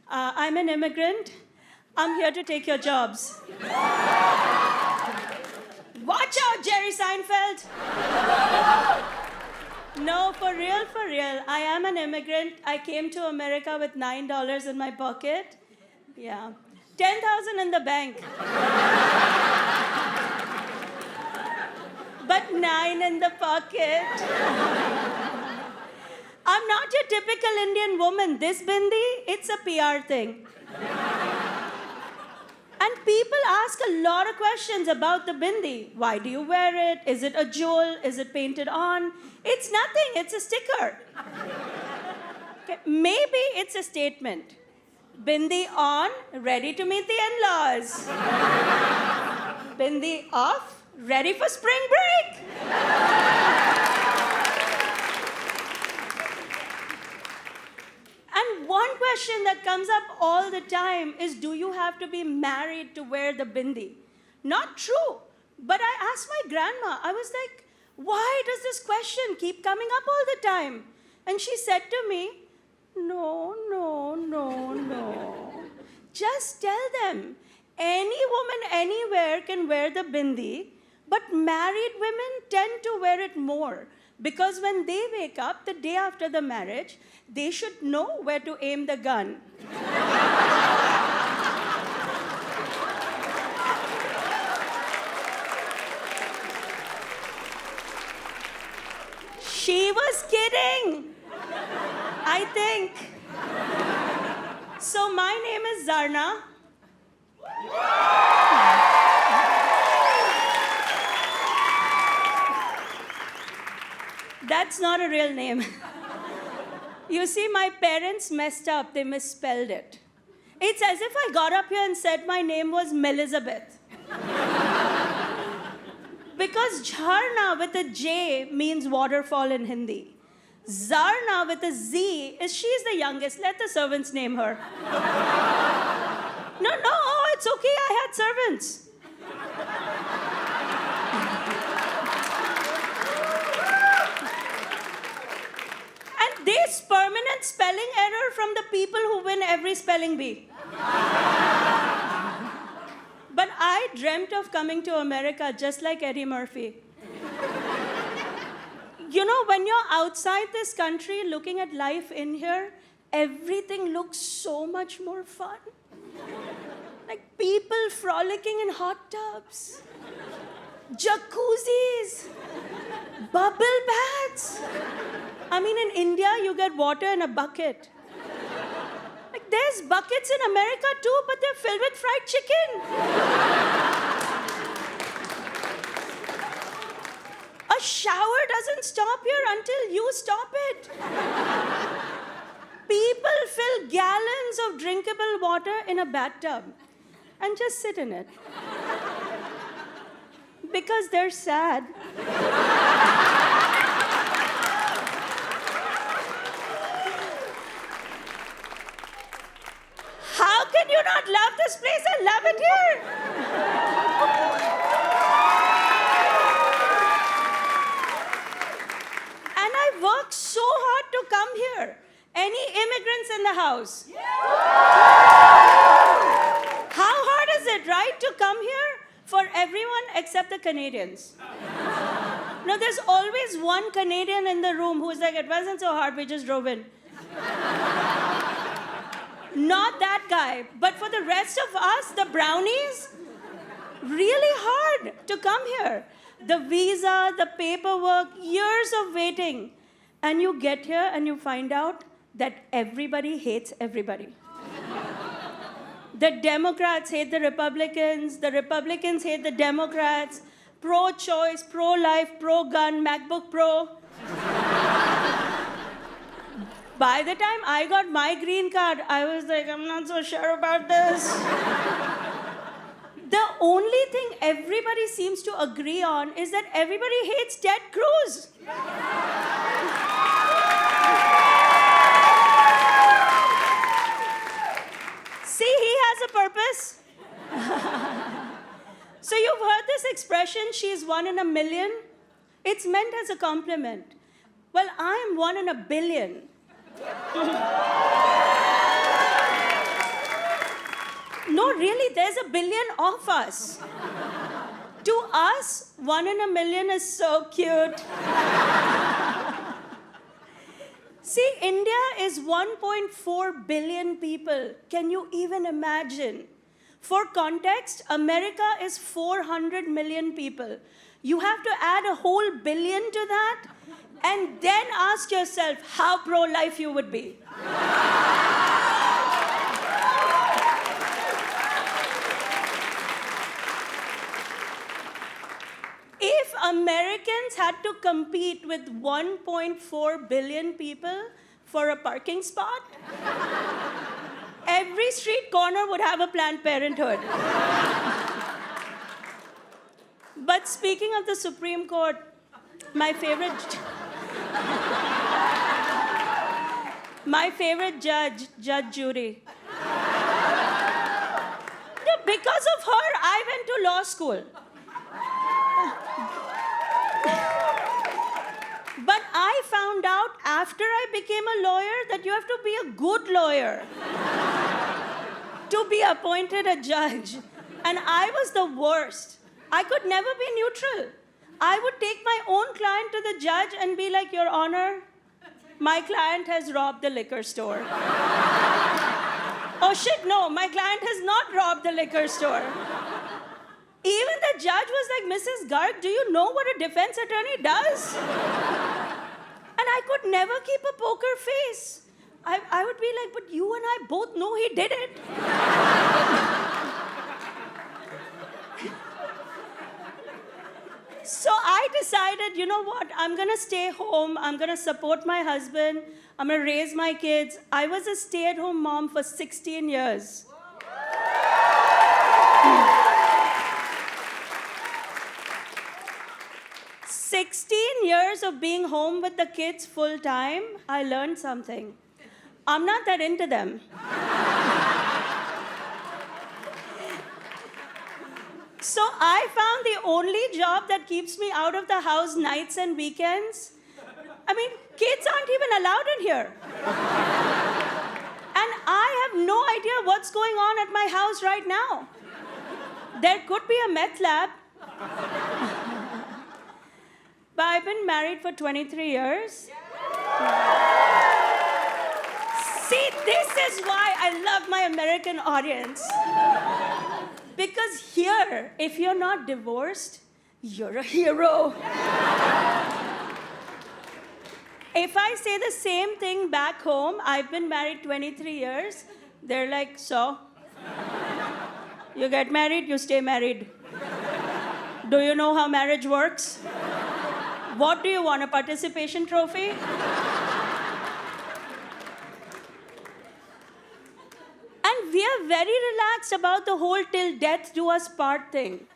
I'm an immigrant. I'm here to take your jobs. Watch out, Jerry Seinfeld. No, for real, for real. I am an immigrant. I came to America with $9 in my pocket. Yeah. 10,000 in the bank. But 9 in the pocket. I'm not your typical Indian woman. This bindi, it's a PR thing. And people ask a lot of questions about the bindi. Why do you wear it? Is it a jewel? Is it painted on? It's nothing. It's a sticker. Okay. Maybe it's a statement. Bindi on, ready to meet the in-laws. Bindi off, ready for spring break. And one question that comes up all the time is, do you have to be married to wear the bindi? Not true. But I asked my grandma, I was like, why does this question keep coming up all the time? And she said to me, no. Just tell them, any woman anywhere can wear the bindi, but married women tend to wear it more. Because when they wake up the day after the marriage, they should know where to aim the gun. She was kidding, I think. So my name is Zarna. That's not a real name. You see, my parents messed up. They misspelled it. It's as if I got up here and said my name was Melizabeth. Because Jharna with a J means waterfall in Hindi. Zarna with a Z is she's the youngest. Let the servants name her. No, it's okay. I had servants. And this permanent spelling error from the people who win every spelling bee. But I dreamt of coming to America just like Eddie Murphy. You know, when you're outside this country looking at life in here, everything looks so much more fun. Like people frolicking in hot tubs, jacuzzis, bubble baths. I mean, in India, you get water in a bucket. Like, there's buckets in America too, but they're filled with fried chicken. A shower doesn't stop here until you stop it. People fill gallons of drinkable water in a bathtub and just sit in it. Because they're sad. How can you not love this place? I love it here. And I worked so hard to come here. Any immigrants in the house? Yeah. How hard is it, right, to come here for everyone except the Canadians? No, there's always one Canadian in the room who's like, it wasn't so hard, we just drove in. Not that guy. But for the rest of us, the brownies, really hard to come here. The visa, the paperwork, years of waiting. And you get here and you find out that everybody hates everybody. The Democrats hate the Republicans hate the Democrats, pro-choice, pro-life, pro-gun, MacBook Pro. By the time I got my green card, I was like, I'm not so sure about this. The only thing everybody seems to agree on is that everybody hates Ted Cruz. See, he has a purpose. So you've heard this expression, she's one in a million? It's meant as a compliment. Well, I am one in a billion. really, there's a billion of us. To us, 1 in a million is so cute. See, India is 1.4 billion people. Can you even imagine? For context, America is 400 million people. You have to add a whole billion to that, and then ask yourself how pro-life you would be. If Americans had to compete with 1.4 billion people for a parking spot, every street corner would have a Planned Parenthood. But speaking of the Supreme Court, my favorite judge, Judge Judy. Yeah, because of her, I went to law school. But I found out after I became a lawyer that you have to be a good lawyer to be appointed a judge. And I was the worst. I could never be neutral. I would take my own client to the judge and be like, Your Honor, my client has robbed the liquor store. Oh shit, no, my client has not robbed the liquor store. Even the judge was like, Mrs. Garg, do you know what a defense attorney does? And I could never keep a poker face. I would be like, but you and I both know he did it. So I decided, you know what, I'm going to stay home. I'm going to support my husband. I'm going to raise my kids. I was a stay-at-home mom for 16 years. 16 years of being home with the kids full time, I learned something. I'm not that into them. So I found the only job that keeps me out of the house nights and weekends. I mean, kids aren't even allowed in here. And I have no idea what's going on at my house right now. There could be a meth lab. But I've been married for 23 years. See, this is why I love my American audience. Because here, if you're not divorced, you're a hero. If I say the same thing back home, I've been married 23 years, they're like, so? You get married, you stay married. Do you know how marriage works? What do you want, a participation trophy? And we are very relaxed about the whole till death do us part thing.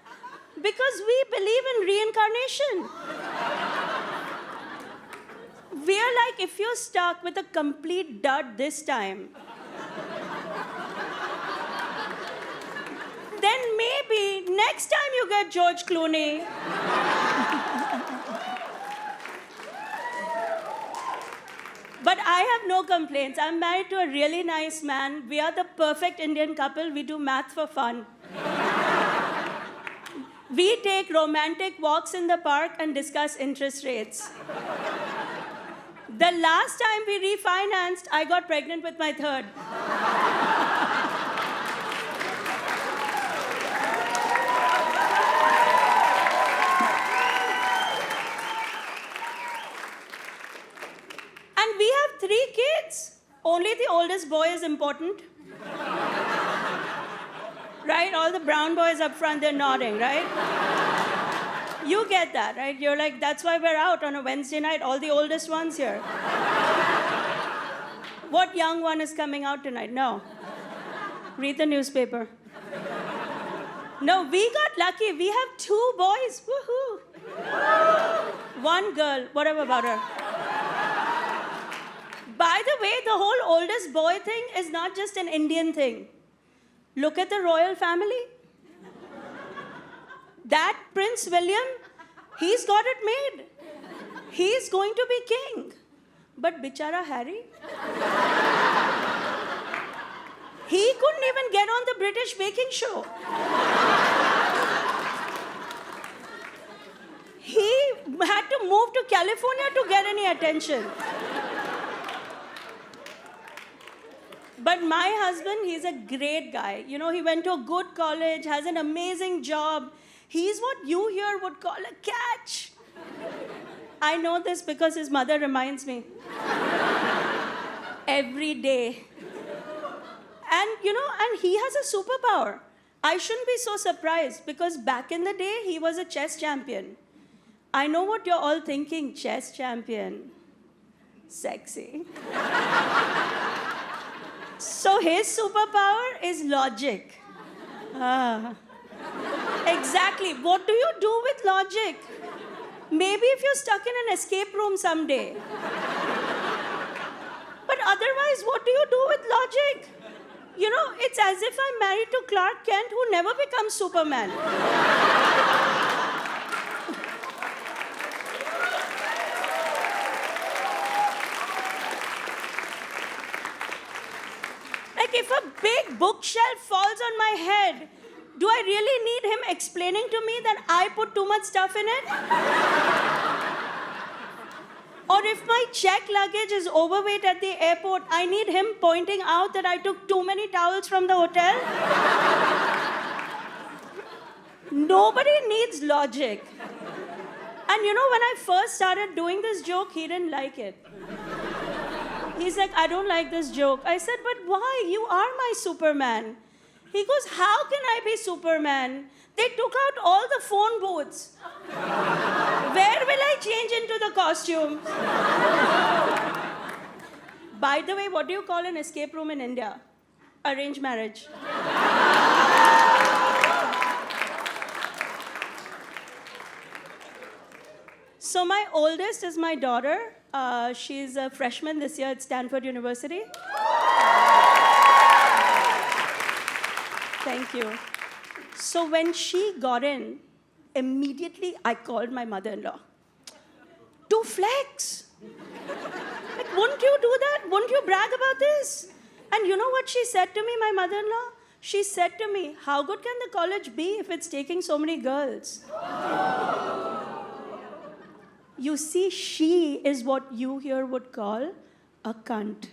Because we believe in reincarnation. We are like, if you're stuck with a complete dud this time, then maybe next time you get George Clooney. But I have no complaints. I'm married to a really nice man. We are the perfect Indian couple. We do math for fun. We take romantic walks in the park and discuss interest rates. The last time we refinanced, I got pregnant with my third. And we have 3 kids. Only the oldest boy is important. Right? All the brown boys up front, they're nodding, right? You get that, right? You're like, that's why we're out on a Wednesday night, all the oldest ones here. What young one is coming out tonight? No. Read the newspaper. No, we got lucky. We have 2 boys. Woohoo! 1 girl. Whatever about her. By the way, the whole oldest boy thing is not just an Indian thing. Look at the royal family. That Prince William, he's got it made. He's going to be king. But bichara Harry, He couldn't even get on the British baking show. He had to move to California to get any attention. But my husband, he's a great guy. You know, he went to a good college, has an amazing job. He's what you here would call a catch. I know this because his mother reminds me. Every day. And, you know, and he has a superpower. I shouldn't be so surprised because back in the day, he was a chess champion. I know what you're all thinking, chess champion. Sexy. So his superpower is logic. Exactly. What do you do with logic? Maybe if you're stuck in an escape room someday. But otherwise, what do you do with logic? You know, it's as if I'm married to Clark Kent, who never becomes Superman. Like if a big bookshelf falls on my head, do I really need him explaining to me that I put too much stuff in it? Or if my check luggage is overweight at the airport, I need him pointing out that I took too many towels from the hotel? Nobody needs logic. And you know, when I first started doing this joke, he didn't like it. He's like, I don't like this joke. I said, but why? You are my Superman. He goes, how can I be Superman? They took out all the phone booths. Where will I change into the costume? By the way, what do you call an escape room in India? Arranged marriage. So my oldest is my daughter. She's a freshman this year at Stanford University. Thank you. So when she got in, immediately I called my mother-in-law. To flex. Like, wouldn't you do that? Wouldn't you brag about this? And you know what she said to me, my mother-in-law? She said to me, how good can the college be if it's taking so many girls? You see, she is what you here would call a cunt.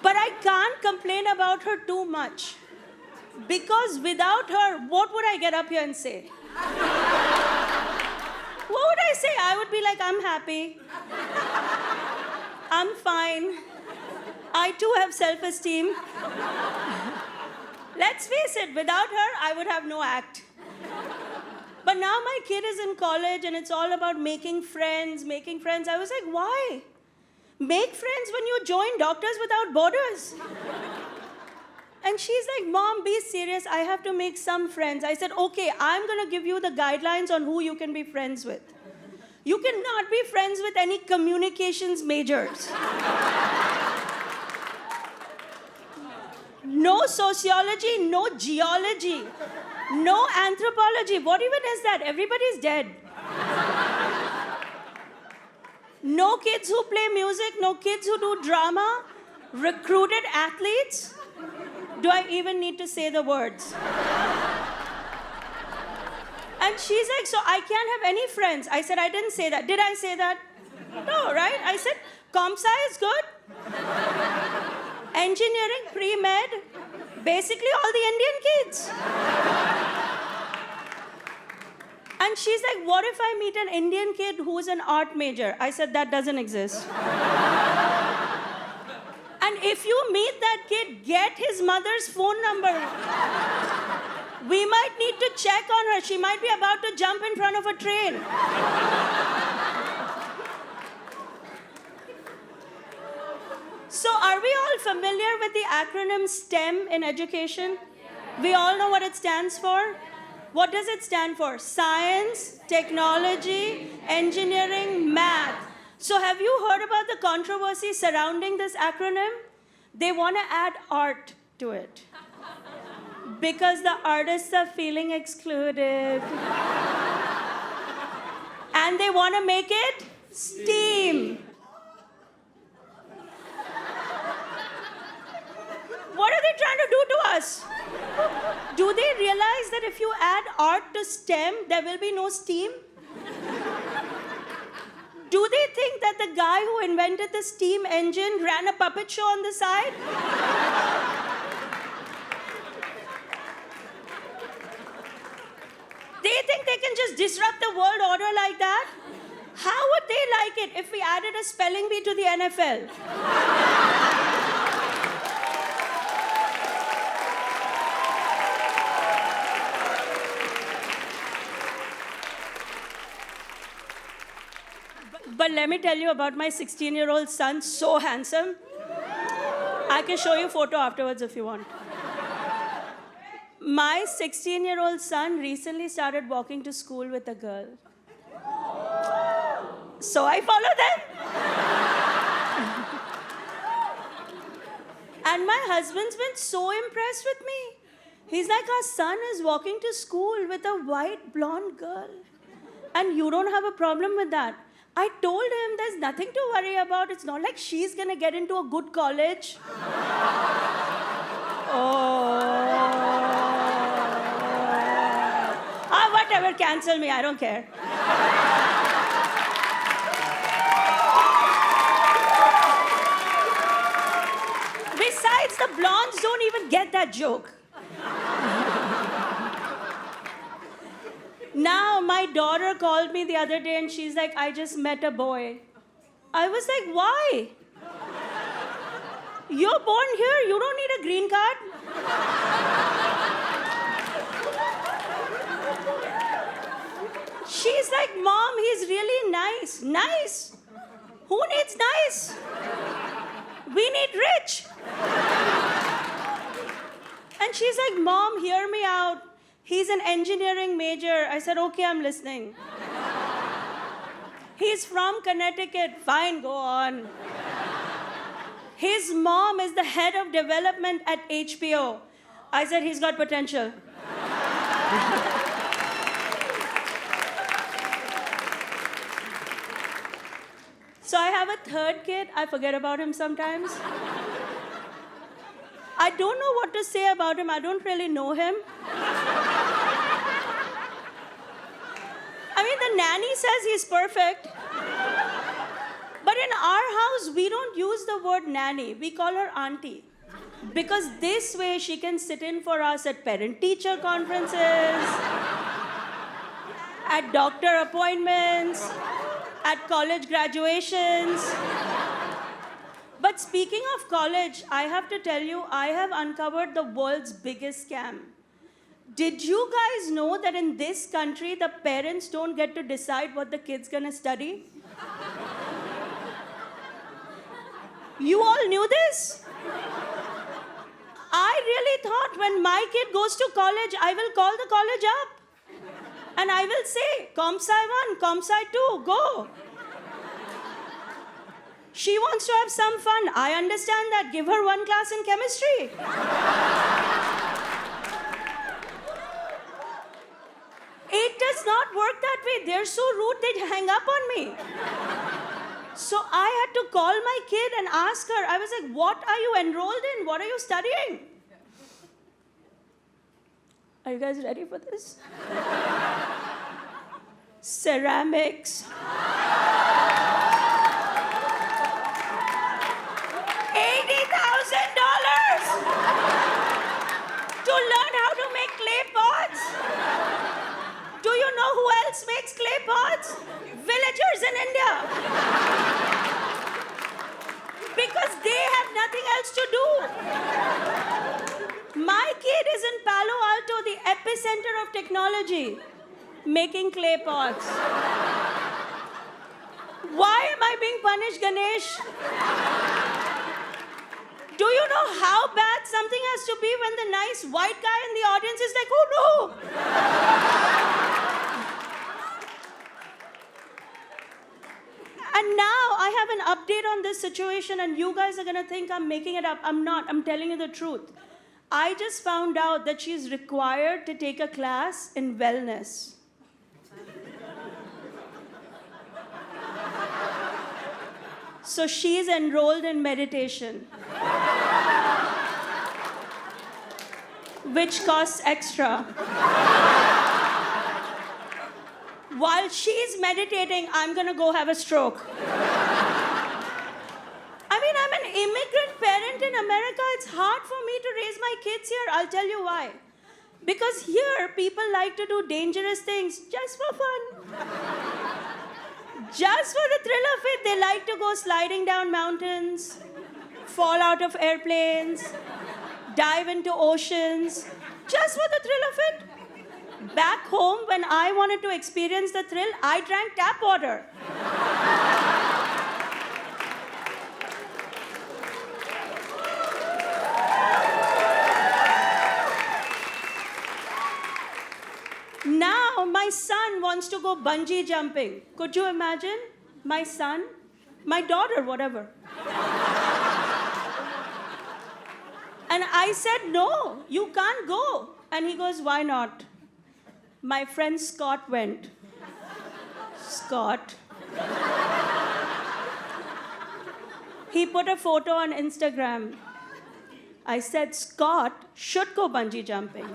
But I can't complain about her too much. Because without her, what would I get up here and say? What would I say? I would be like, I'm happy. I'm fine. I too have self-esteem. Let's face it, without her, I would have no act. But now my kid is in college and it's all about making friends. I was like, why? Make friends when you join Doctors Without Borders. And she's like, Mom, be serious. I have to make some friends. I said, okay, I'm going to give you the guidelines on who you can be friends with. You cannot be friends with any communications majors. No sociology, no geology, no anthropology. What even is that? Everybody's dead. No kids who play music, no kids who do drama, recruited athletes. Do I even need to say the words? And she's like, so I can't have any friends. I said, I didn't say that. Did I say that? No, right? I said, comp sci is good. Engineering, pre-med, basically all the Indian kids. And she's like, what if I meet an Indian kid who's an art major? I said, that doesn't exist. And if you meet that kid, get his mother's phone number. We might need to check on her. She might be about to jump in front of a train. So are we all familiar with the acronym STEM in education? We all know what it stands for? What does it stand for? Science, technology, engineering, math. So have you heard about the controversy surrounding this acronym? They want to add art to it. Because the artists are feeling excluded. And they want to make it STEAM. What are they trying to do to us? Do they realize that if you add art to STEM, there will be no STEAM? Do they think that the guy who invented the steam engine ran a puppet show on the side? They think they can just disrupt the world order like that? How would they like it if we added a spelling bee to the NFL? But let me tell you about my 16-year-old son, so handsome. I can show you a photo afterwards if you want. My 16-year-old son recently started walking to school with a girl. So I follow them. And my husband's been so impressed with me. He's like, our son is walking to school with a white blonde girl. And you don't have a problem with that. I told him there's nothing to worry about. It's not like she's going to get into a good college. Whatever, cancel me, I don't care. Besides, the blondes don't even get that joke. Now, my daughter called me the other day and she's like, I just met a boy. I was like, why? You're born here, you don't need a green card. She's like, Mom, he's really nice. Nice? Who needs nice? We need rich. And she's like, Mom, hear me out. He's an engineering major. I said, okay, I'm listening. He's from Connecticut. Fine, go on. His mom is the head of development at HBO. I said, he's got potential. So I have a third kid. I forget about him sometimes. I don't know what to say about him. I don't really know him. I mean, the nanny says he's perfect. But in our house, we don't use the word nanny. We call her auntie. Because this way, she can sit in for us at parent-teacher conferences, at doctor appointments, at college graduations. But speaking of college, I have to tell you, I have uncovered the world's biggest scam. Did you guys know that in this country, the parents don't get to decide what the kid's gonna study? You all knew this? I really thought when my kid goes to college, I will call the college up. And I will say, Comp Sci 1, Comp Sci 2, go. She wants to have some fun. I understand that. Give her one class in chemistry. It does not work that way. They're so rude, they'd hang up on me. So I had to call my kid and ask her. I was like, what are you enrolled in? What are you studying? Are you guys ready for this? Ceramics. $80,000 to learn how to make clay pots. Do you know who else makes clay pots? Villagers in India. Because they have nothing else to do. My kid is in Palo Alto, the epicenter of technology, making clay pots. Why am I being punished, Ganesh? Do you know how bad something has to be when the nice white guy in the audience is like, oh no? And now I have an update on this situation and you guys are going to think I'm making it up. I'm not. I'm telling you the truth. I just found out that she's required to take a class in wellness. So she's enrolled in meditation, which costs extra. While she's meditating, I'm gonna go have a stroke. I mean, I'm an immigrant parent in America. It's hard for me to raise my kids here. I'll tell you why. Because here, people like to do dangerous things just for fun. Just for the thrill of it. They like to go sliding down mountains, fall out of airplanes, dive into oceans, just for the thrill of it. Back home, when I wanted to experience the thrill, I drank tap water. Now, my son wants to go bungee jumping. Could you imagine? My son, my daughter, whatever. And I said, no, you can't go. And he goes, why not? My friend Scott went. Scott. He put a photo on Instagram. I said, Scott should go bungee jumping.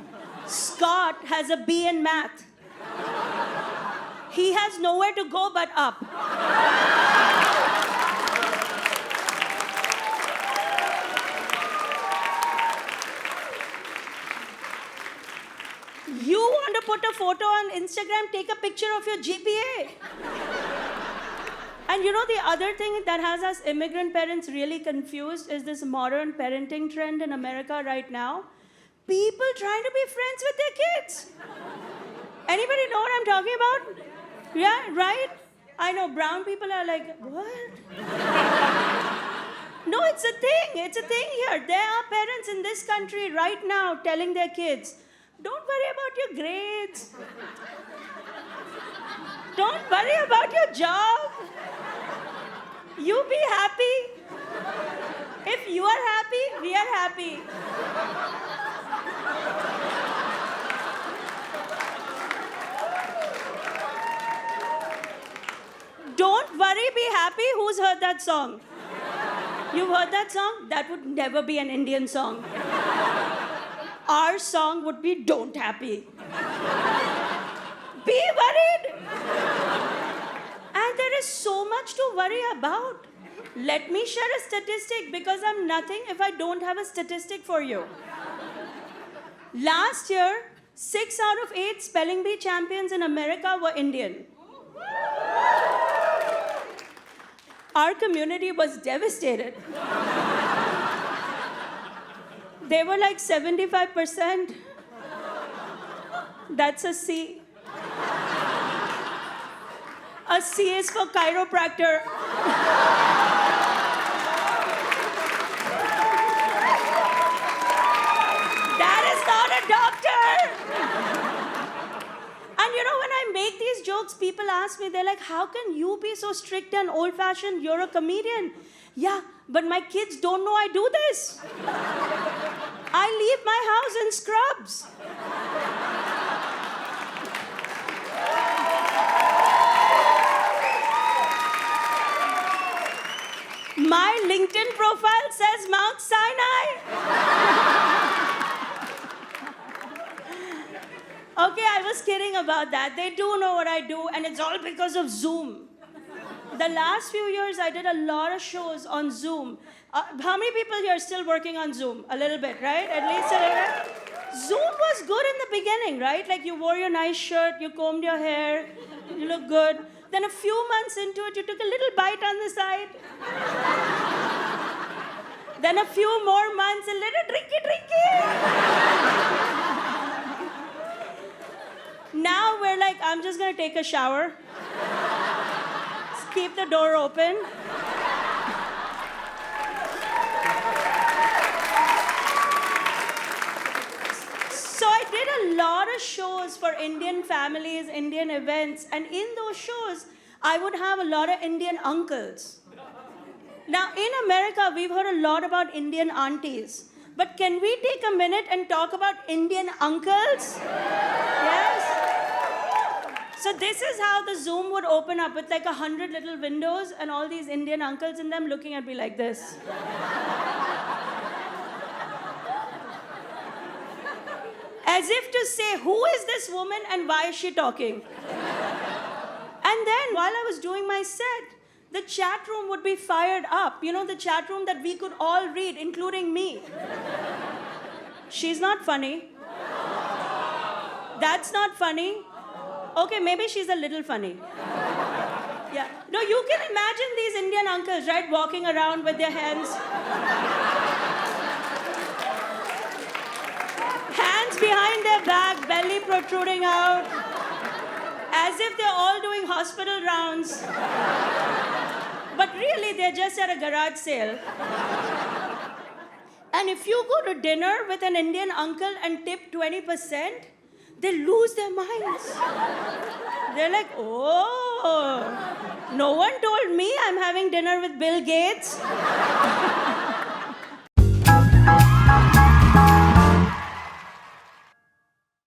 Scott has a B in math. He has nowhere to go but up. You want to put a photo on Instagram, take a picture of your GPA. And you know, the other thing that has us immigrant parents really confused is this modern parenting trend in America right now. People trying to be friends with their kids. Anybody know what I'm talking about? Yeah, right? I know brown people are like, what? No, it's a thing. It's a thing here. There are parents in this country right now telling their kids, don't worry about your grades. Don't worry about your job. You be happy. If you are happy, we are happy. Don't worry, be happy. Who's heard that song? You've heard that song? That would never be an Indian song. Our song would be Don't Happy. Be worried. And there is so much to worry about. Let me share a statistic because I'm nothing if I don't have a statistic for you. Last year, 6 out of 8 spelling bee champions in America were Indian. Our community was devastated. They were like 75%. That's a C. A C is for chiropractor. That is not a doctor. And you know, when I make these jokes, people ask me, they're like, how can you be so strict and old-fashioned? You're a comedian. Yeah, but my kids don't know I do this. I leave my house in scrubs. My LinkedIn profile says Mount Sinai. Okay, I was kidding about that. They do know what I do, and it's all because of Zoom. The last few years, I did a lot of shows on Zoom. How many people here are still working on Zoom? A little bit, right? At least a little bit. Zoom was good in the beginning, right? Like you wore your nice shirt, you combed your hair, you look good. Then a few months into it, you took a little bite on the side. Then a few more months, a little drinky. Now we're like, I'm just gonna take a shower. Just keep the door open. So I did a lot of shows for Indian families, Indian events, and in those shows, I would have a lot of Indian uncles. Now, in America, we've heard a lot about Indian aunties. But can we take a minute and talk about Indian uncles? Yes? So this is how the Zoom would open up with like 100 little windows and all these Indian uncles in them looking at me like this. As if to say, who is this woman and why is she talking? And then while I was doing my set, the chat room would be fired up. You know, the chat room that we could all read, including me. She's not funny. That's not funny. Okay, maybe she's a little funny. Yeah. No, you can imagine these Indian uncles, right, walking around with their hands behind their back, belly protruding out, as if they're all doing hospital rounds. But really, they're just at a garage sale. And if you go to dinner with an Indian uncle and tip 20%, they lose their minds. They're like, oh, no one told me I'm having dinner with Bill Gates.